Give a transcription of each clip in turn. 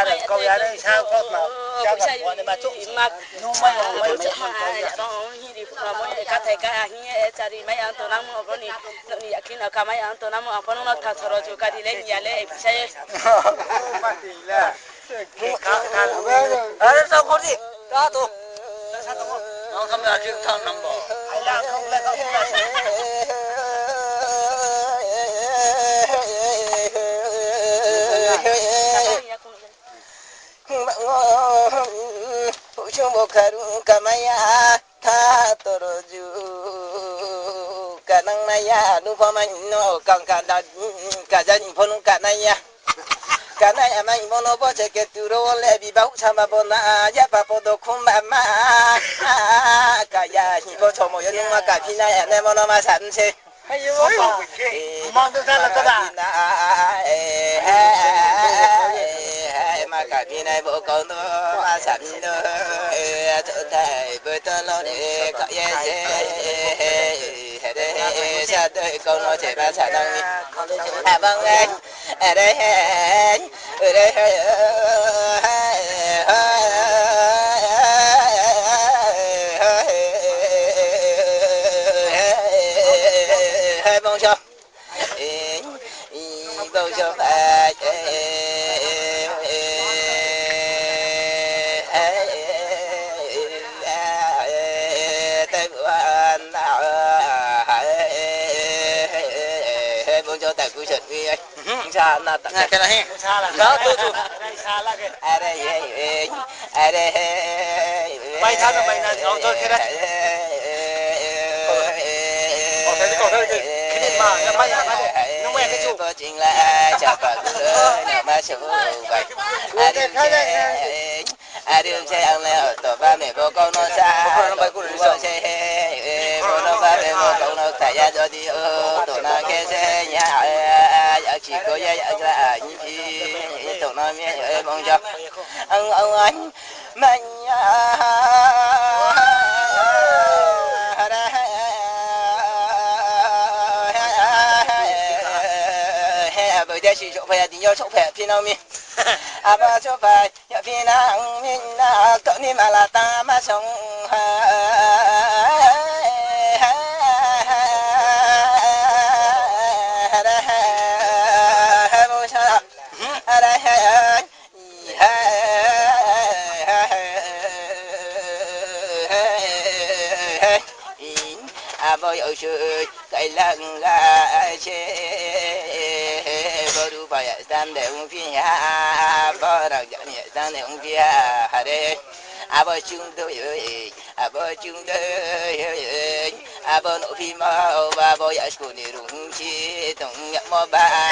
là câu giá đấy sao có mà cha gặp bọn này mà chúc nó mấy đó đi phụ mỗi cả thầy cả nhẹ cari mấy anh tôi nắm ở bên này ni khi nào cả mấy anh tôi nắm ở bên nó thà thà rồi cả đi lên nhà lên saya mà thì là sao có gì đó tôi nó không là chuyện thằng nằm bỏ hay là không là không là Ucumbo karu kamaya ta toroju kanang maya nu paman no kang kada kajan phonu kanaya kanaya mai mono boche ke turo le bi bau chama bona ya papodo kumama kaya hi bo chomo yo numa ka pina ya ne mono ma sanse ayo mong tôi ra là tôi đã mà cả khi này bộ con nó mà sẵn nó chỗ thầy với tôi lo để có ye để sao tôi con nó chỉ ba sẵn năng à vâng anh ở đây ở đây hai bông cho bông cho phải xa là tận cái này xa là đó tôi xa là cái ở đây bay xa nó bay là ông thôi cái đấy còn thế cái điện mà nó bay nó mẹ cái chủ chính là chả phải mà số vậy đường xe ăn leo tổ ba mẹ bố con nó xa bố xe bố nó ba mẹ bố con nó tại gia cho đi tổ nó cái xe nhà chỉ có gia là như khi tổ nó mẹ mong cho ông anh mình bây giờ chỉ chỗ phải đi nhau chỗ phải phi nào mi à ba chỗ phải nhà phi nào mi na cỡ ni mà là ta mà sống à voi ở chơi cái lăng ga chơi bơ đu phải tan để ông phi ha bơ đặc giả nhẹ tan để ông phi ha đây à bơ chung tôi à bơ chung tôi à bơ nụ phi mơ và bơ giả school đi đúng chi tổng nhận mơ ba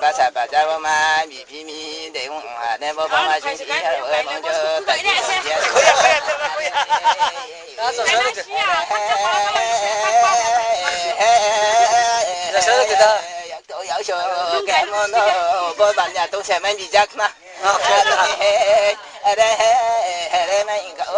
ba sa ba cha ma mi phi mi để ông nên bơ ba chung chi ở mong cho cái sao người ta tôi ở chỗ cái món đó bôi bạn nhà tôi sẽ mang đi chắc mà ở đây mấy cậu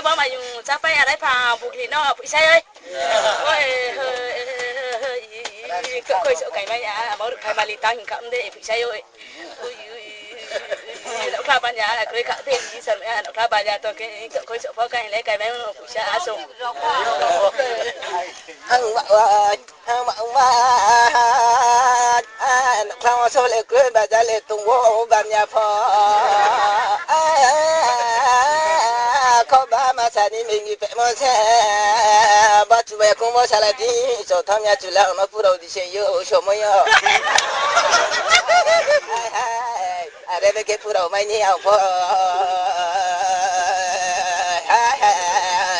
bố mày dùng chắc phải ở đây phà buộc thì nó bị say ơi cậu coi sợ cái mày à bảo được hai ba lít tăng cậu để bị say ơi đậu pha ban nhà là coi cậu thêm đi sân mẹ đậu pha ban nhà tôi cái cậu coi sợ phá cái lấy cái mày nó bị say á sùng thằng bảo đậu pha số lệ cưới bà gia lệ tung vô ban nhà phò có ba mà sao đi mình phải mua xe bắt chú bé cũng mua xe lại đi số tham gia chú lão nó phụ đầu đi xe yêu số mấy yêu à đây cái phụ đầu mấy nhiều po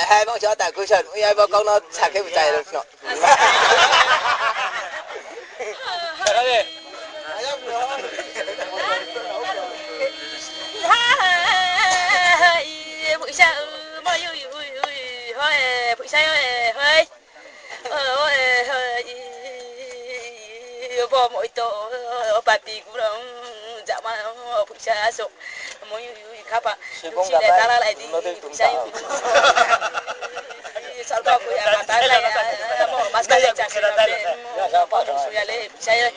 hai bông chó tại cuối trận ai bông con nó sạc cái chạy được nó bụi sao bao nhiêu thôi bụi sao hơi bò mỗi tổ bà bì cũng đó dạ mà bụi sao sụp mỗi khapa chỉ để ta lại đi sai sao có cô ya mata lại mo mas cái chắc sẽ là bỏ trong suy lên sai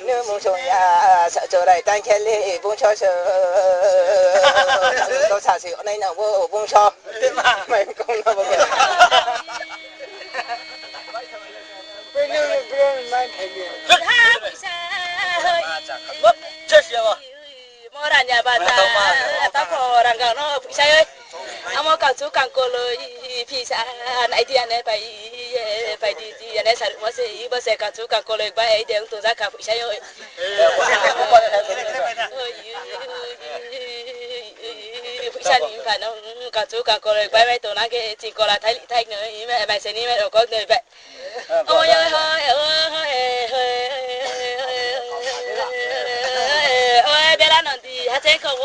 nếu muốn cho nhà sợ cho đại tan khen lệ buông cho sợ tôi xả xỉu này nào vô buông cho mày không đâu mà bây giờ bây mai thấy gì chết chưa mua ra nhà bà ta có rằng cái nó phụ sai ơi ông có chú càng cô lời phi sa này thì anh ấy phải đi anh ấy sao mà sẽ bây giờ cả chú càng cô lời phải để ông tôi ra cả phụ sai ơi phụ sai thì phải nó cả chú càng cô lời phải tôi nói cái chỉ có là thay người mẹ sẽ đi mẹ đâu có người vậy ôi ơi ôi bé nó đi hát thế không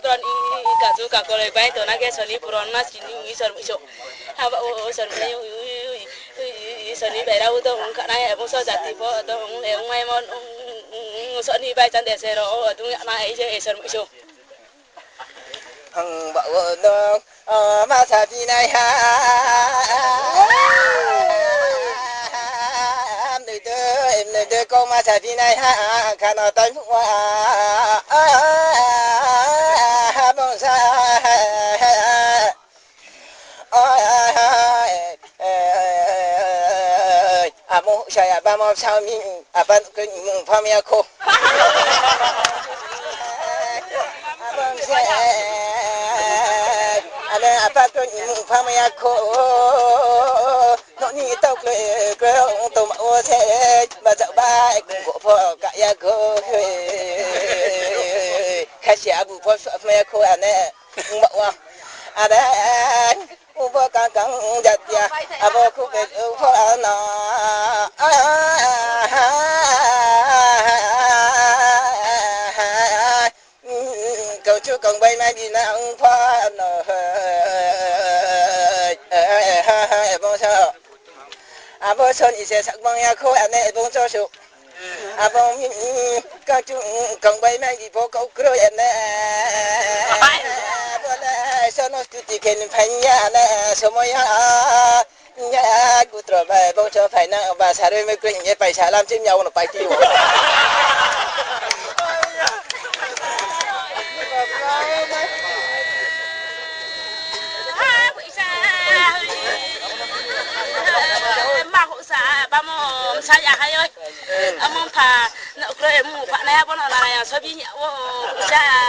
Tuan kazu kakole bayi tu nak soni puron mas kini soni so, haba soni bayi dah tu kerana emu so jati po tu emu mai mon soni bayi candai sero tu nak je soni so. Hằng bảo nó mà sao đi này ha em đứa con mà sao đi này ha khả năng tới qua bông sa mong saya ba mong sao mình ba cái mong pha mía khô bông sa apa cái mong pha mía khô nó như tao cười cười ông tôm ô xe mà dạo ba cũng có phò cả ya cô khai xả cũng phò mía khô anh ấy mậu à đấy ubo căng giật ya abo khu biệt ubo nó cầu chú còn bay mai đi nào phá nó bông sao abo son sẽ sắc bông ya khô anh ấy bông cho chú abo các chú còn bay mai đi phố cầu cửa anh ấy Sono tutti che ne fanno somoya nya gutro ba bông cho phải na ba sa rồi mới quên nhé phải xả làm chim nhau nó phải tiêu ba mo saya hay ơi ông phà nợ cười mu phà này bọn nó là số bị nhậu sa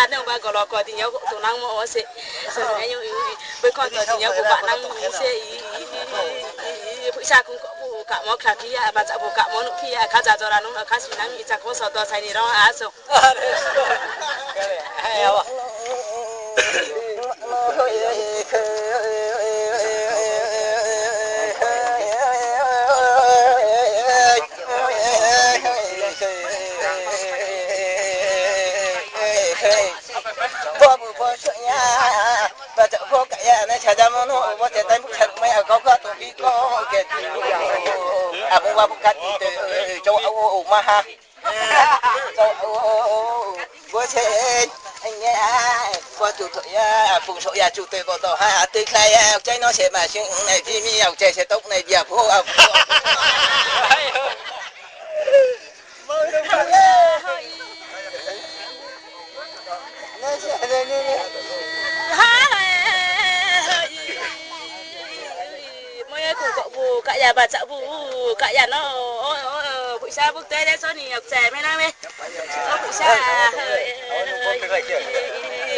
nếu ba gọi là coi thì nhậu tụi năng mo sẽ như với con thì nhậu của bạn năng sẽ phụ sa cũng có phụ cả món khác kia bà chả phụ cả món kia khá giả cho là nó khá xinh năng chắc có sao to sai đi đó á số hay không bố sợ nhà và chợ phố cả nhà này chả dám nó bố trẻ tay bút thật mấy ở có tụi đi có kẹt bố ba bố cắt từ châu Âu mà ha châu Âu bố trẻ anh nghe bố chủ tụi phụng số nhà chủ tịch bộ tổ ha từ khai chơi nó sẽ mà chuyện này thì mi học chơi sẽ tốt này giờ phố mỗi cùng cậu bù cả nhà bà chợ bù cả nhà nó phụ sa bút tê đấy số này học trẻ mấy năm ấy phụ sa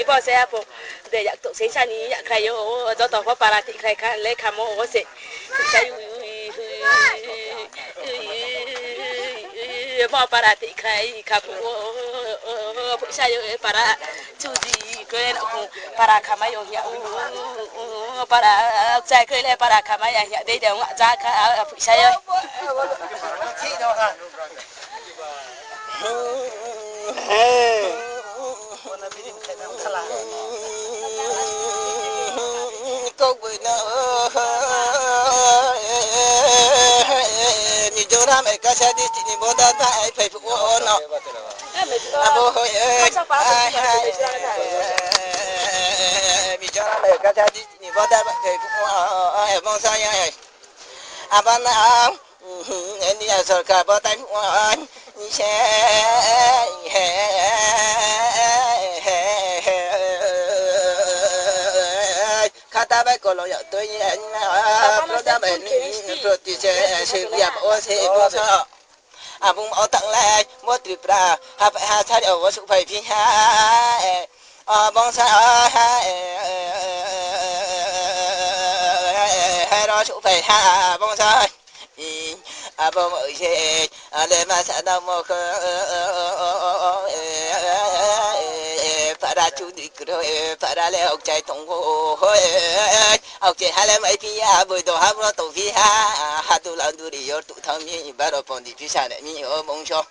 bỏ xe phụ để dạy tụ sinh sản ní dạy khai yo do tàu có para thị khai khai lấy cam ô sẽ phụ sa bỏ para thị khai cam phụ sa yo para chú gì quên para cam yo nhậu ông para chạy cười lên para khám ai nhận đây đều ngã ra cả phụ sai ơi cô quỳ nó như chỗ nào mày cá xe đi thì bố ta phải phải phụ nó bố ơi vì chỗ nào mày cá xe đi thì bố ta phải phụ mong sao vậy bạn nào anh đi sở cả bố tay phụ anh xe kata baik kalau ya tu yang produk ini produksi siap osi bosa abung mau tặng lại mua tripra ha sai ở số phải phi ha bông sa ha đó số phải ha bông sa bông ở xe lên mà sẽ đâu mà para chú đi rồi para lẽ ông chạy tung hôi ông chạy hai lẽ mấy phi bồi đồ ham nó tàu phi ha tu làm tu đi tụ thằng mi bắt đầu bọn đi phi xa này mi ở mông cho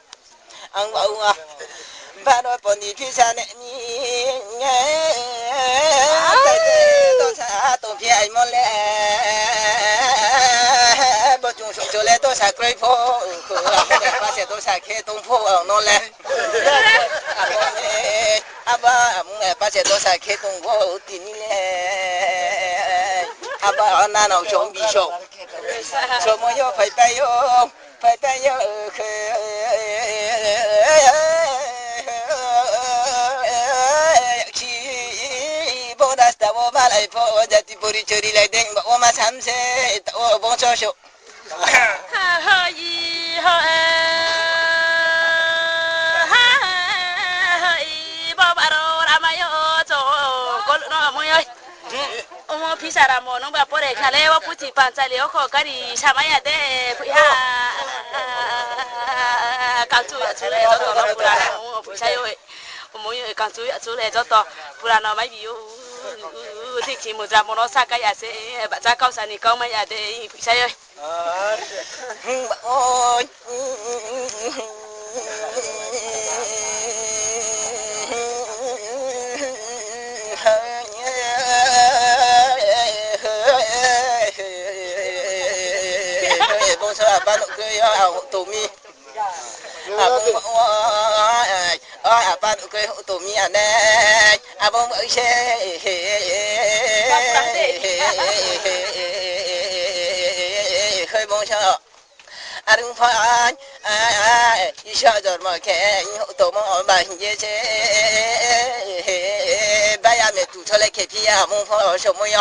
ông bảo bắt đầu bọn đi phi xa này mi nghe tôi xa tàu phi ai món lẽ bọn chúng xuống chỗ lẽ tôi xa cây phố ba sẽ tôi xa khe tung phố ở nó lẽ aba ba sẽ tôi xài khế tung vô tin nè aba na nào chọn bị chọn chọn mà yo phải tay yo khi bố đã tao mà lại bố đã đi bồi chơi lại đeng bố mà sắm xe tao bông cho số ông phi sa ra mồ nó bà bố để khá lẽ bố chỉ bàn chạy liễu khó cái gì sao mấy để phụ ha càng chú chú lệ cho tao nó phụ là ông phụ sai rồi ông muốn càng chú lệ cho tao phụ là nó mấy bị thì chỉ một giờ nó xa cái nhà sẽ bạn ra câu sản thì câu mấy nhà để phụ sai ơi ôi bông sao bạn nụ cười tù mi bạn nụ cười tù mi anh ấy bông ở xe hơi bông sao đừng phải sợ rồi mà cái tù mà bạn như thế bây giờ mẹ tụ cho lại cái gì bông phải sợ môi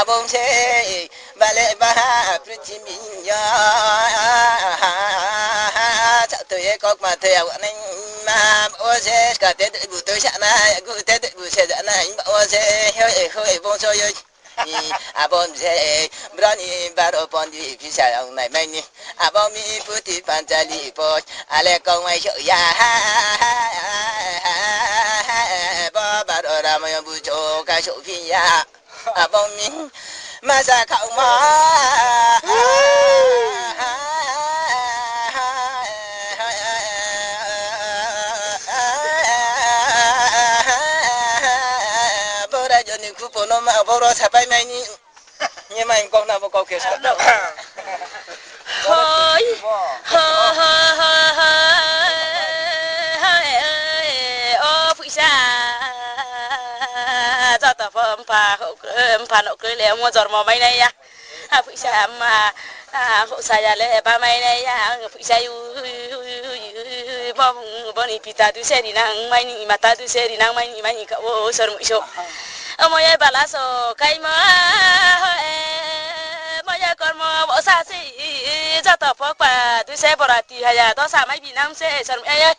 bông xe bà lệ bà pretty mình chắc tôi có mà theo anh mà ô xe cả tết buổi tối sáng nay cứ tết buổi sáng nay ô xe hơi bông sôi rồi bông xe brani baro bông đi phía sau này mấy nè bông mi puti panjali po ale con mai sợ ya ba baro ra mà bu cho cái số phi ya bông mi mà sao không mà bố ra cho nên khu nó mà bố ra sắp mấy nhỉ nhưng mà anh con nào có cái sao đâu thôi ô phụ sa cho tao phá nụ cười lẹ mua giọt mò mấy này ya phụ sa mà hộ sa ya lẹ ba mấy này ya phụ sa bom đi pita tu xe đi nang mấy ni mata tu xe đi nang mấy ni cậu sờ mũi số ông ơi bà lá sò cây mà bây giờ còn mà bỏ xa xí cho tao phá quả tu xe bỏ ra thì hay là tao xả mấy bị nam xe sờ mũi ấy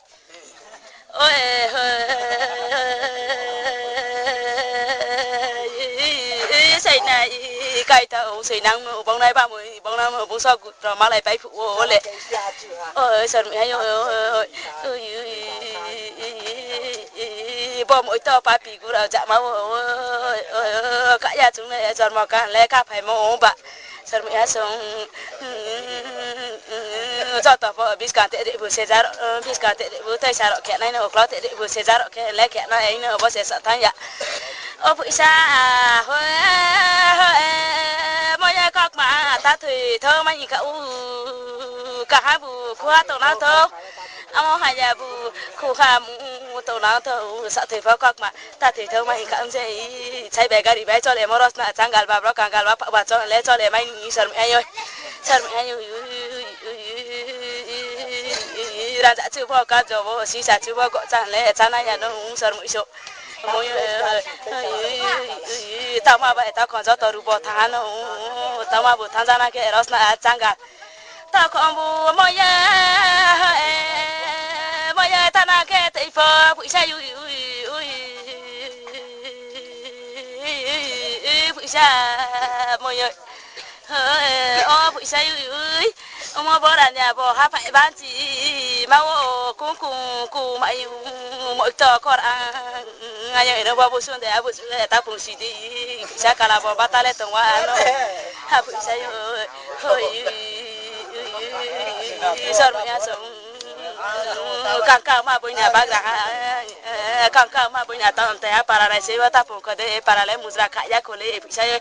ôi xây này cây tao xây năng bông này 30 bông năm bông sau rồi má lại bay phụ lệ ôi sờ mũi ấy ôi bò mỗi to pa pi gu ra dạ máu cả nhà chúng này chọn mò cả lẽ cả phải mò bạ sơ mi á xong cho tao vợ biết cả tệ bữa sẽ ra biết cả tệ bữa tay sao kẹt này nó có tệ bữa sẽ ra kẹt lẽ kẹt này nó bữa sẽ sợ thay ya ô bữa xa hơi mọi người các mà ta thì thơ mấy cậu cả hai bù khoa tàu nào thơ ông hai nhà bù khu khá tàu nào thơ sợ thì phải các mà ta thì thơ mấy cậu sẽ chạy bé gari bé cho để mà rót nè trang gal bà cho lẽ cho để mấy sợ mẹ ơi ra dạ chưa bao cá cho bao xí xả chưa bao gọt trang lẽ trang này nhà nó cũng sợ mũi sụp mỗi tao mà vậy tao còn cho tao rùa thang nó tao mà bù thang ra na cái rót na trang gà tao còn bù mọi thằng na cái tây phơ bụi sa bụi sa mọi người bụi sa ông mà bố đàn nhà bố hát phải bán chỉ mau cùng mày mỗi trò con ngay vậy nó bố xuân để ta cùng xí đi sẽ cả là bố bắt ta lên tông hoa nó hát bụi sa hơi sao mà sống càng mà bố nhà bác ra càng mà bố nhà tao làm thế para lại sẽ bắt ta cùng cái đấy para lại muzra khai ra cô lấy bụi sa